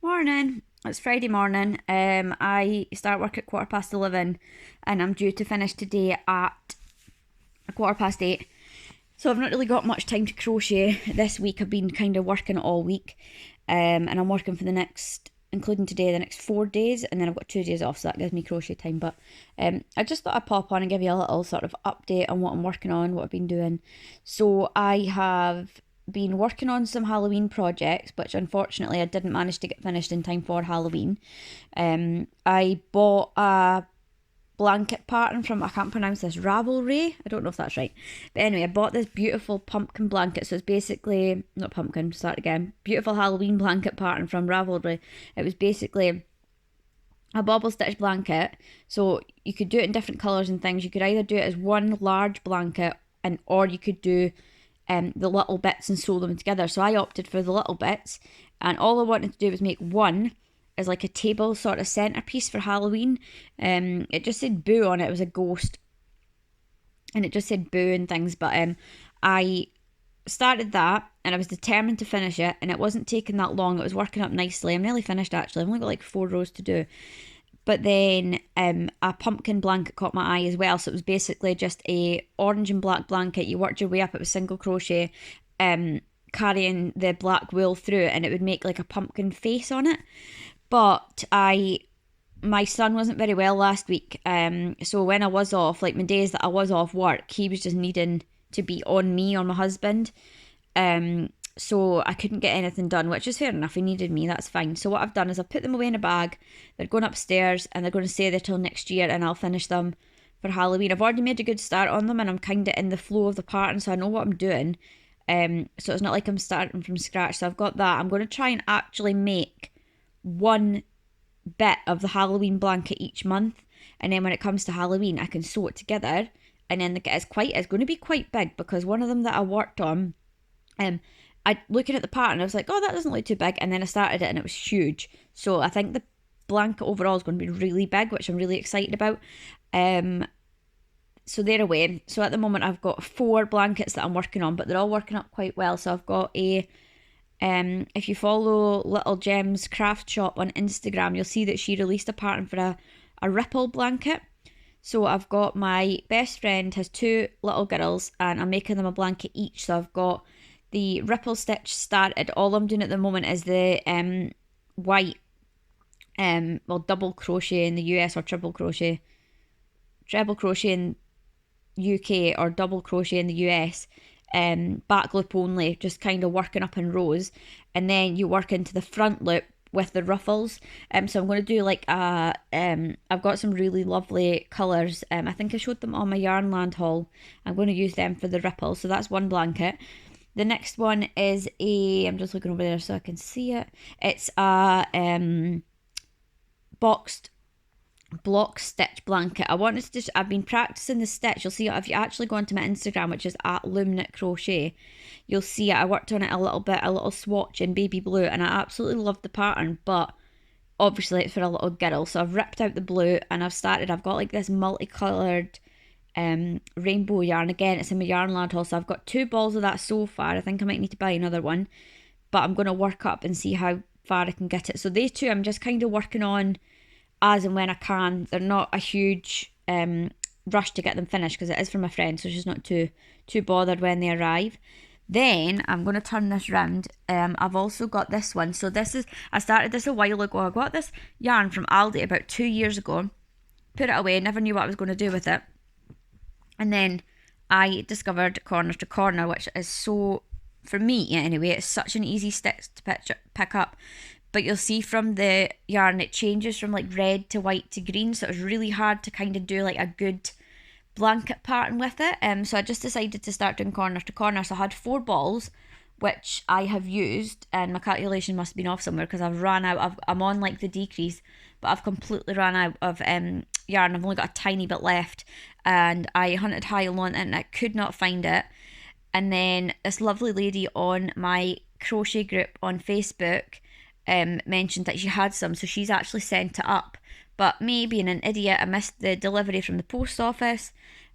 Morning. It's Friday morning. I start work at 11:15 and I'm due to finish today at 8:15. So I've not really got much time to crochet this week. I've been kind of working all week. And I'm working for the next, including today, the next 4 days, and then I've got 2 days off, so that gives me crochet time. But I just thought I'd pop on and give you a little sort of update on what I'm working on, what I've been doing. So I have been working on some Halloween projects, which unfortunately I didn't manage to get finished in time for Halloween. I bought a blanket pattern from, I can't pronounce this, Ravelry. I don't know if that's right. But anyway, I bought this beautiful pumpkin blanket. So it's basically, not pumpkin, start again. Beautiful Halloween blanket pattern from Ravelry. It was basically a bobble stitch blanket. So you could do it in different colours and things. You could either do it as one large blanket or you could do the little bits and sew them together. So I opted for the little bits, and all I wanted to do was make one as like a table sort of centerpiece for Halloween. It just said boo on it. It was a ghost, and it just said boo and things. But I started that, and I was determined to finish it, and it wasn't taking that long. It was working up nicely. I'm nearly finished actually. I've only got like 4 rows to do. But then a pumpkin blanket caught my eye as well. So it was basically just a orange and black blanket. You worked your way up. It was single crochet, carrying the black wool through it, and it would make like a pumpkin face on it. But my son wasn't very well last week. So when I was off, like my days that I was off work, he was just needing to be on me, on my husband. So I couldn't get anything done, which is fair enough. He needed me, that's fine. So what I've done is I've put them away in a bag. They're going upstairs and they're going to stay there till next year, and I'll finish them for Halloween. I've already made a good start on them, and I'm kind of in the flow of the pattern, so I know what I'm doing. So it's not like I'm starting from scratch. So I've got that. I'm going to try and actually make one bit of the Halloween blanket each month, and then when it comes to Halloween I can sew it together. And then it's going to be quite big, because one of them that I worked on, I looking at the pattern I was like, oh, that doesn't look too big, and then I started it and it was huge. So I think the blanket overall is going to be really big, which I'm really excited about. So they're away. So at the moment I've got 4 blankets that I'm working on, but they're all working up quite well. So I've got if you follow Little Gems Craft Shop on Instagram, you'll see that she released a pattern for a ripple blanket. So I've got, my best friend has 2 little girls, and I'm making them a blanket each. So I've got the ripple stitch started. All I'm doing at the moment is the white, double crochet in the US, or treble crochet in UK, or double crochet in the US. Back loop only, just kind of working up in rows, and then you work into the front loop with the ruffles. So I'm going to do like I've got some really lovely colours. I think I showed them on my Yarnland haul. I'm going to use them for the ripples. So that's one blanket. The next one is I'm just looking over there so I can see it. It's a boxed block stitch blanket. I've been practicing the stitch. You'll see it if you actually go onto my Instagram, which is at Lumknit Crochet. You'll see it. I worked on it a little swatch in baby blue, and I absolutely loved the pattern, but obviously it's for a little girl. So I've ripped out the blue, and I've got like this multicoloured rainbow yarn. Again, it's in my Yarnland haul. So I've got 2 balls of that so far. I think I might need to buy another one, but I'm going to work up and see how far I can get it. So these 2 I'm just kind of working on as and when I can. They're not a huge rush to get them finished, because it is from a friend, so she's not too bothered when they arrive. Then I'm going to turn this round. I've also got this one. So I started this a while ago. I got this yarn from Aldi about 2 years ago, put it away, never knew what I was going to do with it. And then I discovered Corner to Corner, which is so, for me anyway, it's such an easy stitch to pick up. But you'll see from the yarn it changes from like red to white to green, so it was really hard to kind of do like a good blanket pattern with it. So I just decided to start doing Corner to Corner. So I had 4 balls, which I have used, and my calculation must have been off somewhere, because I've run out. I'm on like the decrease, but I've completely run out of yarn. I've only got a tiny bit left, and I hunted high and low and I could not find it. And then this lovely lady on my crochet group on Facebook mentioned that she had some, so she's actually sent it up. But me being an idiot, I missed the delivery from the post office,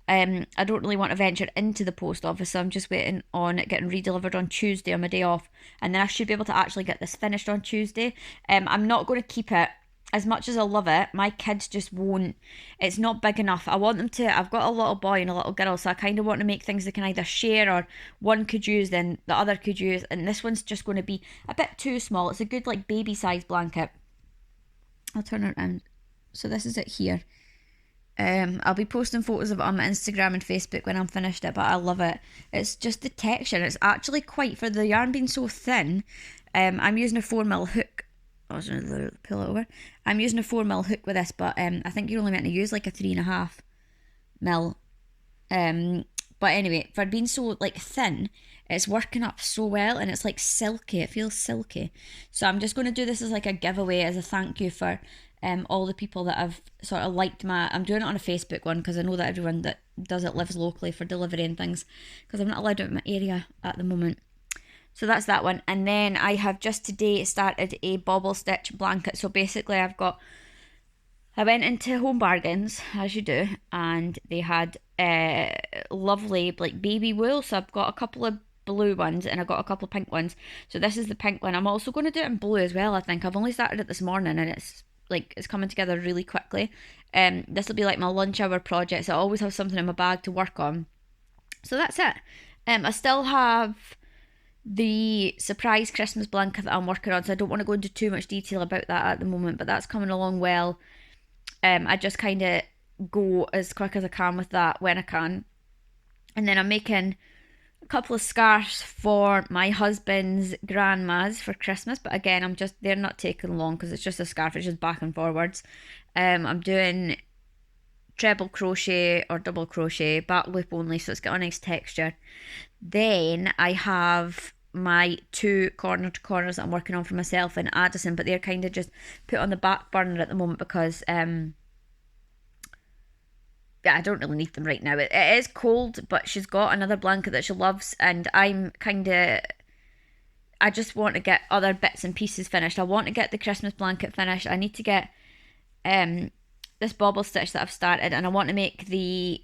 I don't really want to venture into the post office, so I'm just waiting on it getting redelivered on Tuesday on my day off, and then I should be able to actually get this finished on Tuesday. I'm not going to keep it. As much as I love it, my kids just won't. It's not big enough. I want them to. I've got a little boy and a little girl, so I kind of want to make things they can either share or one could use, then the other could use. And this one's just going to be a bit too small. It's a good like baby size blanket. I'll turn it around. So this is it here. I'll be posting photos of it on my Instagram and Facebook when I'm finished it, but I love it. It's just the texture. It's actually quite, for the yarn being so thin, I'm using a 4mm hook. I was going to pull it over. I'm using a 4mm hook with this, but I think you're only meant to use like a 3.5mm. But anyway, for being so like thin, it's working up so well, and it's like silky. It feels silky. So I'm just going to do this as like a giveaway, as a thank you for all the people that have sort of liked I'm doing it on a Facebook one, because I know that everyone that does it lives locally for delivery and things, because I'm not allowed out in my area at the moment. So that's that one. And then I have just today started a bobble stitch blanket. So basically I went into Home Bargains, as you do, and they had lovely like baby wool. So I've got a couple of blue ones and I've got a couple of pink ones. So this is the pink one. I'm also going to do it in blue as well, I think. I've only started it this morning, and it's coming together really quickly. This will be like my lunch hour project, so I always have something in my bag to work on. So that's it. I still have the surprise Christmas blanket that I'm working on, so I don't want to go into too much detail about that at the moment, but that's coming along well. I just kind of go as quick as I can with that when I can. And then I'm making a couple of scarves for my husband's grandma's for Christmas, but again, they're not taking long because it's just a scarf, it's just back and forwards. I'm doing treble crochet or double crochet, back loop only, so it's got a nice texture. Then I have my 2 corner to corners that I'm working on for myself and Addison, but they're kind of just put on the back burner at the moment because I don't really need them right now. It is cold, but she's got another blanket that she loves, and I just want to get other bits and pieces finished. I want to get the Christmas blanket finished. I need to get this bobble stitch that I've started, and I want to make the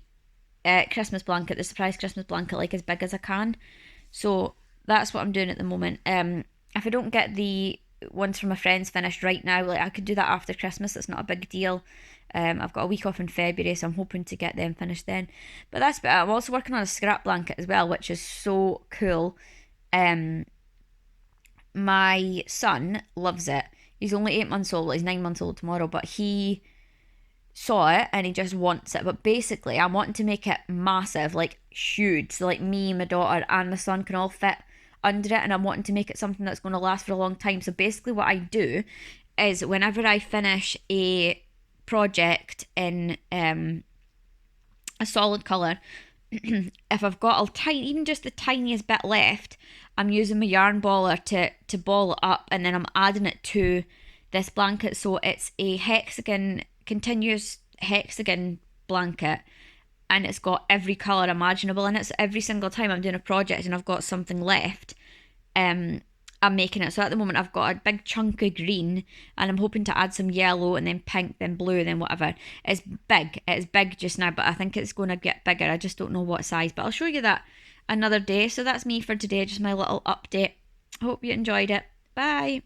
Christmas blanket, the surprise Christmas blanket, like as big as I can. So that's what I'm doing at the moment. If I don't get the ones from my friends finished right now, like I could do that after Christmas. It's not a big deal. I've got a week off in February, so I'm hoping to get them finished then. But that's about it. I'm also working on a scrap blanket as well, which is so cool. My son loves it. He's only 8 months old. He's 9 months old tomorrow, but he saw it and he just wants it. But basically, I'm wanting to make it massive, like huge, so like me, my daughter, and my son can all fit under it, and I'm wanting to make it something that's going to last for a long time. So basically, what I do is whenever I finish a project in a solid colour, if I've got even just the tiniest bit left, I'm using my yarn baller to ball it up, and then I'm adding it to this blanket. So it's a continuous hexagon blanket, and it's got every colour imaginable in it. So every single time I'm doing a project and I've got something left, I'm making it. So at the moment I've got a big chunk of green, and I'm hoping to add some yellow and then pink, then blue, then whatever. It's big just now, but I think it's going to get bigger. I just don't know what size, but I'll show you that another day. So that's me for today, just my little update. Hope you enjoyed it. Bye.